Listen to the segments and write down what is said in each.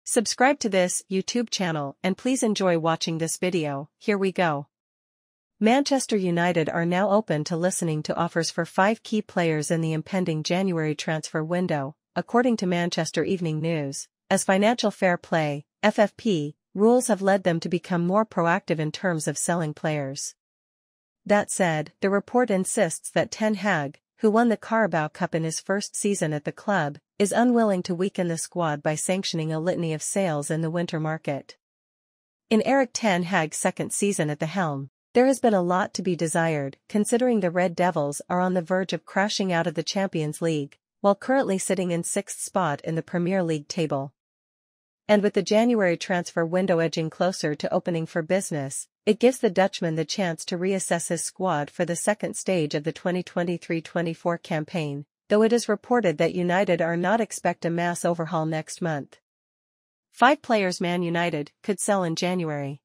Subscribe to this YouTube channel and please enjoy watching this video. Here we go. Manchester United are now open to listening to offers for 5 key players in the impending January transfer window, according to Manchester Evening News, as financial fair play, FFP, rules have led them to become more proactive in terms of selling players. That said, the report insists that Ten Hag, who won the Carabao Cup in his first season at the club, is unwilling to weaken the squad by sanctioning a litany of sales in the winter market. In Erik Ten Hag's second season at the helm, there has been a lot to be desired, considering the Red Devils are on the verge of crashing out of the Champions League, while currently sitting in 6th spot in the Premier League table. And with the January transfer window edging closer to opening for business, it gives the Dutchman the chance to reassess his squad for the second stage of the 2023-24 campaign, though it is reported that United are not expect a mass overhaul next month. 5 players Man United could sell in January.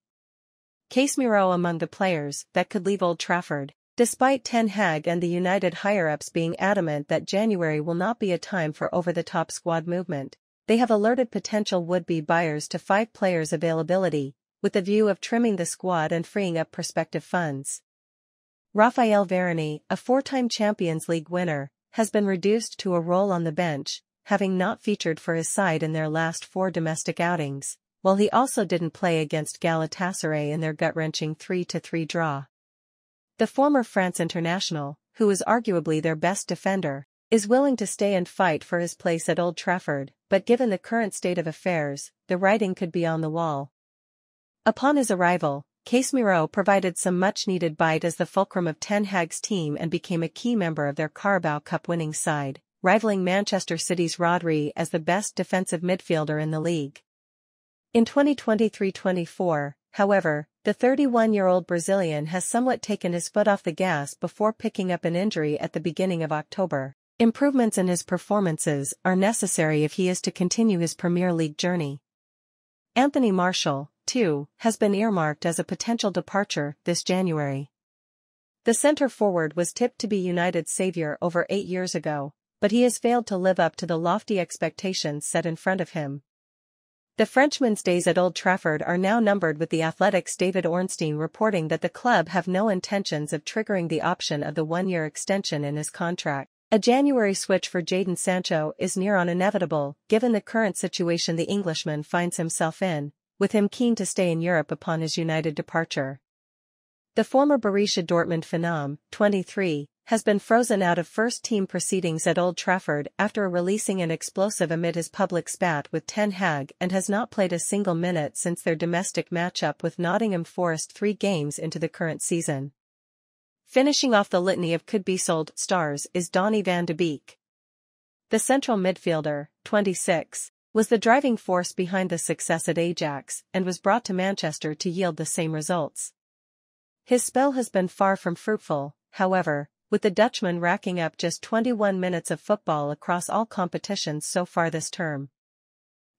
Casemiro among the players that could leave Old Trafford, despite Ten Hag and the United higher-ups being adamant that January will not be a time for over-the-top squad movement. They have alerted potential would-be buyers to 5 players' availability, with the view of trimming the squad and freeing up prospective funds. Raphael Varane, a 4-time Champions League winner, has been reduced to a role on the bench, having not featured for his side in their last 4 domestic outings, while he also didn't play against Galatasaray in their gut-wrenching 3-3 draw. The former France international, who is arguably their best defender, is willing to stay and fight for his place at Old Trafford, but given the current state of affairs, the writing could be on the wall. Upon his arrival, Casemiro provided some much-needed bite as the fulcrum of Ten Hag's team and became a key member of their Carabao Cup winning side, rivaling Manchester City's Rodri as the best defensive midfielder in the league. In 2023-24, however, the 31-year-old Brazilian has somewhat taken his foot off the gas before picking up an injury at the beginning of October. Improvements in his performances are necessary if he is to continue his Premier League journey. Anthony Martial, too, has been earmarked as a potential departure this January. The centre-forward was tipped to be United's saviour over 8 years ago, but he has failed to live up to the lofty expectations set in front of him. The Frenchman's days at Old Trafford are now numbered, with The Athletic's David Ornstein reporting that the club have no intentions of triggering the option of the 1-year extension in his contract. A January switch for Jadon Sancho is near on inevitable, given the current situation the Englishman finds himself in, with him keen to stay in Europe upon his United departure. The former Borussia Dortmund phenom, 23, has been frozen out of first-team proceedings at Old Trafford after releasing an explosive amid his public spat with Ten Hag and has not played a single minute since their domestic matchup with Nottingham Forest 3 games into the current season. Finishing off the litany of could-be-sold stars is Donny van de Beek. The central midfielder, 26, was the driving force behind the success at Ajax and was brought to Manchester to yield the same results. His spell has been far from fruitful, however, with the Dutchman racking up just 21 minutes of football across all competitions so far this term.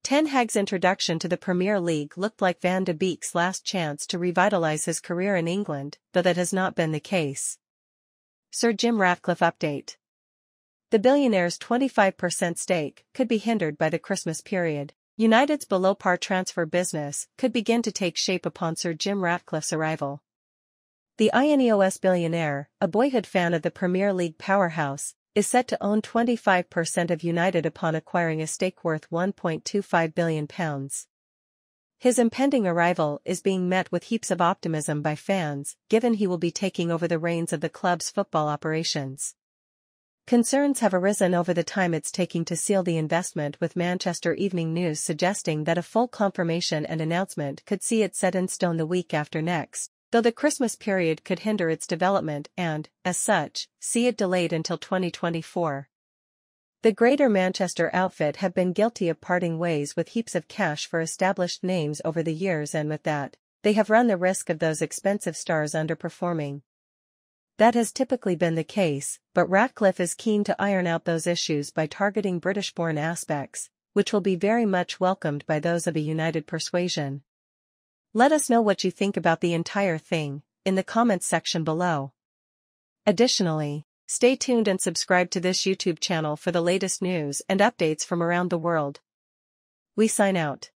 Ten Hag's introduction to the Premier League looked like Van de Beek's last chance to revitalise his career in England, though that has not been the case. Sir Jim Ratcliffe update. The billionaire's 25% stake could be hindered by the Christmas period. United's below-par transfer business could begin to take shape upon Sir Jim Ratcliffe's arrival. The INEOS billionaire, a boyhood fan of the Premier League powerhouse, is set to own 25% of United upon acquiring a stake worth £1.25 billion. His impending arrival is being met with heaps of optimism by fans, given he will be taking over the reins of the club's football operations. Concerns have arisen over the time it's taking to seal the investment, with Manchester Evening News suggesting that a full confirmation and announcement could see it set in stone the week after next, though the Christmas period could hinder its development and, as such, see it delayed until 2024. The Greater Manchester outfit have been guilty of parting ways with heaps of cash for established names over the years, and with that, they have run the risk of those expensive stars underperforming. That has typically been the case, but Ratcliffe is keen to iron out those issues by targeting British-born aspects, which will be very much welcomed by those of a United persuasion. Let us know what you think about the entire thing in the comments section below. Additionally, stay tuned and subscribe to this YouTube channel for the latest news and updates from around the world. We sign out.